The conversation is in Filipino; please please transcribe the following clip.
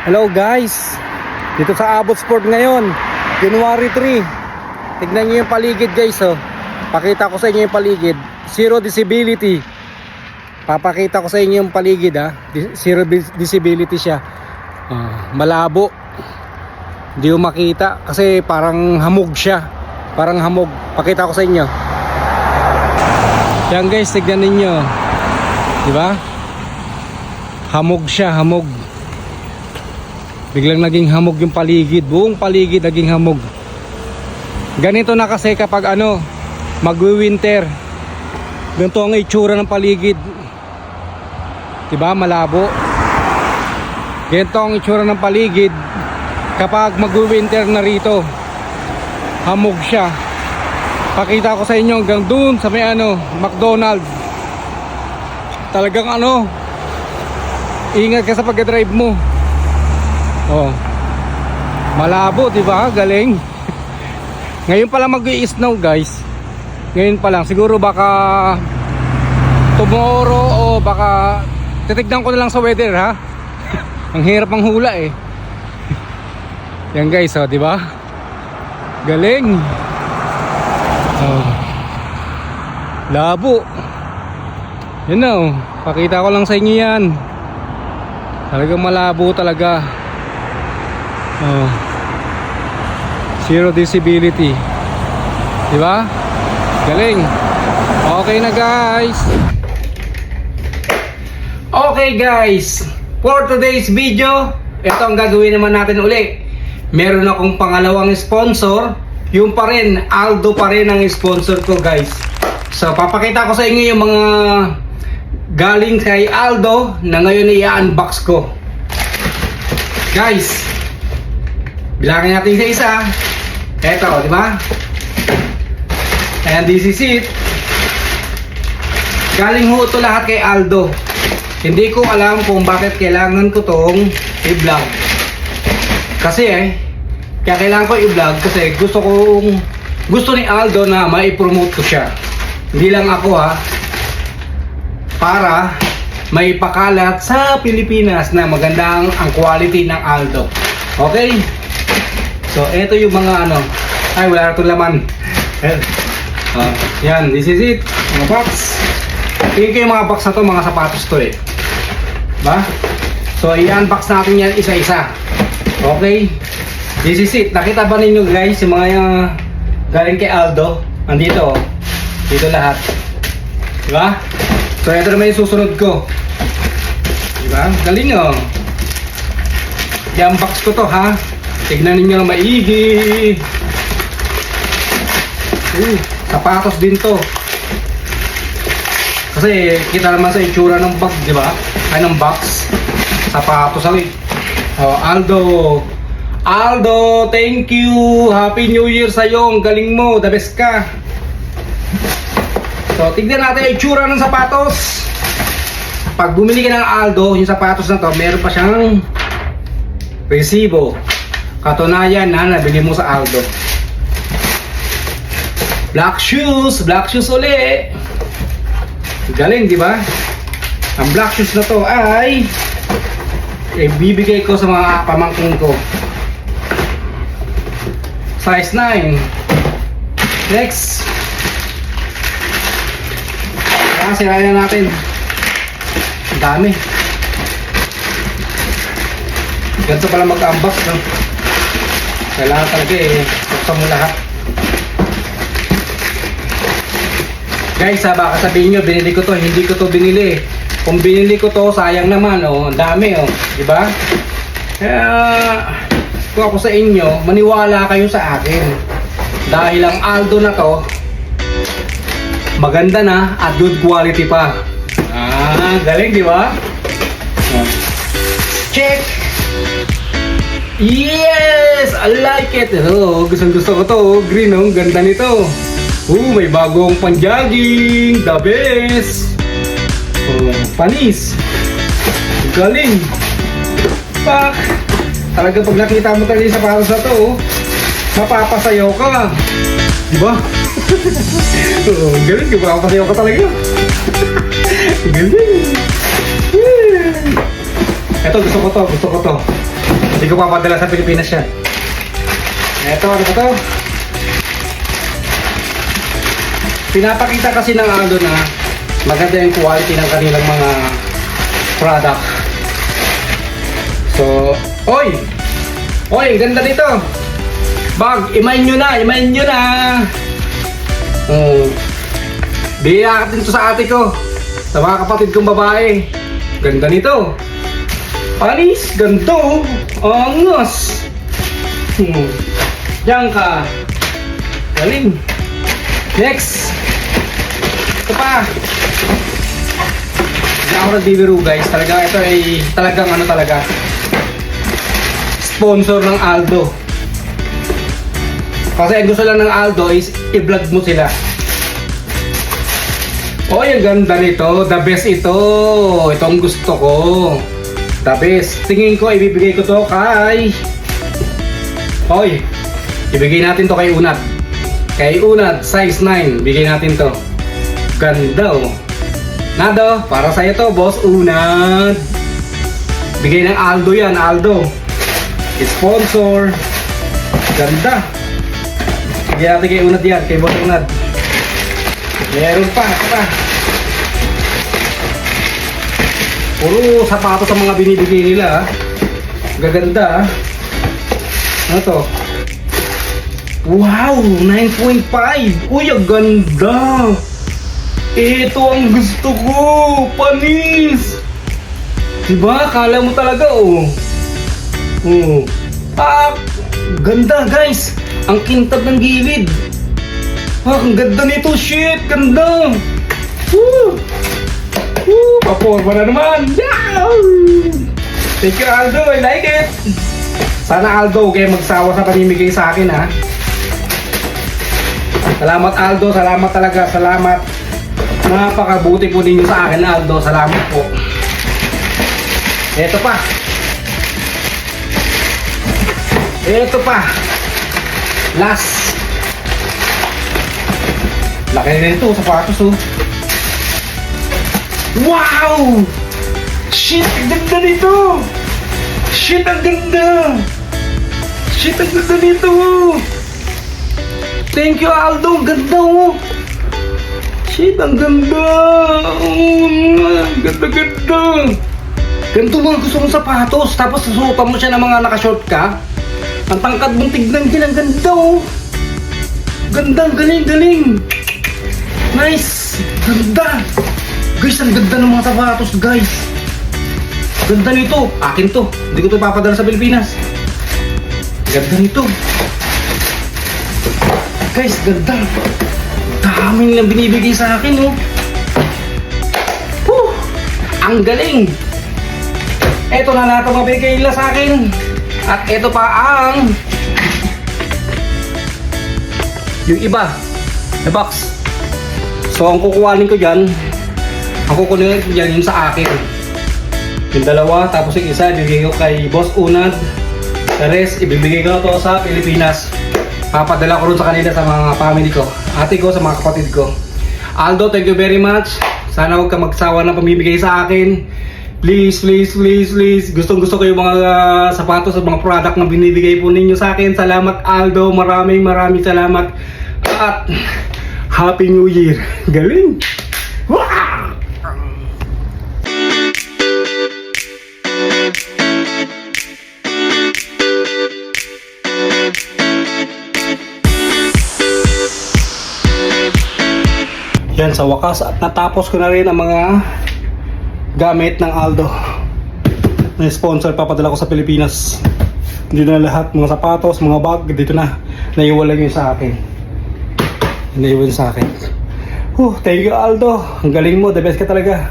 Hello guys, dito sa Abot Sport ngayon, January 3. Tignan nyo yung paligid guys, oh. Pakita ko sa inyo yung paligid. Zero visibility. Papakita ko sa inyo yung paligid, ha. Zero visibility siya. Malabo. Hindi ko makita kasi parang hamog siya. Parang hamog. Pakita ko sa inyo. Yan guys, tignan ninyo. Diba? Hamog siya, hamog. Biglang naging hamog yung paligid. Buong paligid naging hamog. Ganito na kasi kapag magwi-winter. Ganito ang itsura ng paligid. Diba? Malabo. Ganito ang itsura ng paligid kapag magwi-winter na rito. Hamog siya. Pakita ko sa inyo hanggang dun sa may McDonald's. Talagang ingat ka sa pag-drive mo. Oh. Malabo, 'di ba? Galing. Ngayon pa lang mag-i-snow, guys. Ngayon pa lang. Siguro baka tomorrow o baka titignan ko na lang sa weather, ha. Ang hirap ang hula eh. Yan guys, 'di ba? Galing. Oh. Labo. Yan pakita ko lang sa inyo yan. Talagang malabo talaga. Oh. Zero visibility. Diba? Galing. Okay na guys. Okay guys, for today's video, ito ang gagawin naman natin uli. Meron akong pangalawang sponsor. Yung pa rin, Aldo pa rin ang sponsor ko guys. So papakita ko sa inyo yung mga galing kay Aldo na ngayon i-unbox ko. Guys, bilangin natin isa-isa. Eto, di ba? And this is it. Galing ho ito lahat kay Aldo. Hindi ko alam kung bakit kailangan ko tong i-vlog. Kasi kaya kailangan ko i-vlog kasi gusto ni Aldo na mai-promote ko siya. Hindi lang ako para may pakalat sa Pilipinas na magandang ang quality ng Aldo. Okay? So, ito yung mga ay, wala na itong laman. Yan, this is it. Mga box. Tingin ko yung mga box na to, mga sapatos to eh. Diba? So, i-unbox natin yan isa-isa. Okay? This is it. Nakita ba ninyo guys, yung mga galing kay Aldo? Nandito, dito lahat. Diba? So, ito naman yung susunod ko. Diba? Galing i-unbox ko to ha. Tignan ninyo lang maigi. Sapatos din to. Kasi kita naman sa itsura ng bag, di ba? Ay, ng box. Sapatos Aldo, thank you. Happy New Year sa'yo. Ang galing mo. The best ka. So, tignan natin yung itsura ng sapatos. Pag bumili ka ng Aldo, yung sapatos na to, meron pa siyang resibo. Katunayan na nabili mo sa Aldo. Black shoes uli. Galing, di ba? Ang black shoes na to ay bibigay ko sa mga pamangkin ko. Size 9. Next. Sirayan na natin. Ang dami. Ganito pala mag-unbox, no? Kailangan talaga buksan mo lahat. Guys, baka sabihin nyo, binili ko to. Hindi ko to binili. Kung binili ko to, sayang naman, ang dami, di ba? Kaya kung ako sa inyo, maniwala kayo sa akin. Dahil ang Aldo na to, maganda na at good quality pa. Galing, di ba? Check! Yes! I like it! Gusto ko to. Green, ganda nito. May bagong pang-jogging. The best! Panis. Galing. Pak! Talaga pag nakita mo talaga yung sapatos na to, mapapasayaw ka. Diba? Galing, mapapasayaw ka talaga. Galing. Ito, gusto ko to. Hindi ko papadala sa Pilipinas yan. Eto, ano ba to? Pinapakita kasi ng Aldo na maganda yung quality ng kanilang mga product. So, oy! Oy, ganda dito! Bag, imayin nyo na! Imayin nyo na! Biyak din to sa ate ko. Sa mga kapatid kong babae. Ganda nito. Panis, ganto. Angas. Diyan ka. Galing. Next. Ito pa. Hindi ako nagbibiro guys. Talaga, ito ay talagang ano talaga. Sponsor ng Aldo. Kasi ang gusto lang ng Aldo is i-vlog mo sila. Oh, ang ganda nito. The best ito. Itong gusto ko. The best. Tingin ko, ibibigay ko to kay... Hoy, ibigay natin to kay Unad. Kay Unad, size 9. Bigay natin to. Ganda oh. Nado, para sa'yo to, boss Unad. Bigay ng Aldo yan, Aldo. Sponsor. Ganda. Bigyan natin kay Unad yan, kay boss Unad. Meron pa, pa. Puro sapatos sa mga binibigay nila. Gaganda. Ano to? Wow! 9.5! Uy, ang ganda! Ito ang gusto ko! Panis! Diba? Kala mo talaga oh. Oh. Ah! Ganda guys! Ang kintab ng gilid! Ah, ang ganda nito! Shit! Ganda! Woo! Woo! Paporma na naman! Yeah! Thank you Aldo! I like it! Sana Aldo, kayo magsawa sa panimigay sa akin ha. Salamat Aldo, salamat talaga, salamat. Napakabuti po ninyo sa akin Aldo, salamat po. Eto pa. Eto pa. Last. Laki na ito, sapatos oh. Wow! Shit, ang ganda nito! Shit, ang ganda! Shit, ang ganda nito! Thank you, Aldo! Ang ganda, oh! Shit, ang ganda! Ang ganda-ganda! Ganito mga gusto mong sapatos, tapos susuotan mo siya ng mga nakashort ka. Ang tangkad mong tignan din, ang ganda, oh! Ganda, galing! Nice! Ganda! Guys, ang ganda ng mga sapatos, guys! Ganda nito! Akin to! Hindi ko to papadala sa Pilipinas. Ganda nito! Guys, ganda! Dami nilang binibigay sa akin, oh! Woo! Ang galing! Eto na lahat ang mabigay nila sa akin. At eto pa ang... yung iba. The box. So, ang kukuhanin ko dyan, ang kukunin ko dyan yung sa akin. Yung dalawa, tapos yung isa, ibibigay ko kay Boss Unad. The rest, ibibigay ko to sa Pilipinas. Papadala ko rin sa kanila sa mga family ko. Ate ko, sa mga kapatid ko. Aldo, thank you very much. Sana huwag ka magsawa ng pamimigay sa akin. Please. Gustong gusto ko yung mga sapatos at mga product na binibigay po ninyo sa akin. Salamat Aldo, maraming salamat. At Happy New Year. Galing! Wow! Yan, sa wakas at natapos ko na rin ang mga gamit ng Aldo. May sponsor, papadala ko sa Pilipinas. Dito na lahat, mga sapatos, mga bag, dito na. Naiwan lang yun sa akin. Naiwan sa akin. Thank you Aldo. Ang galing mo, the best ka talaga.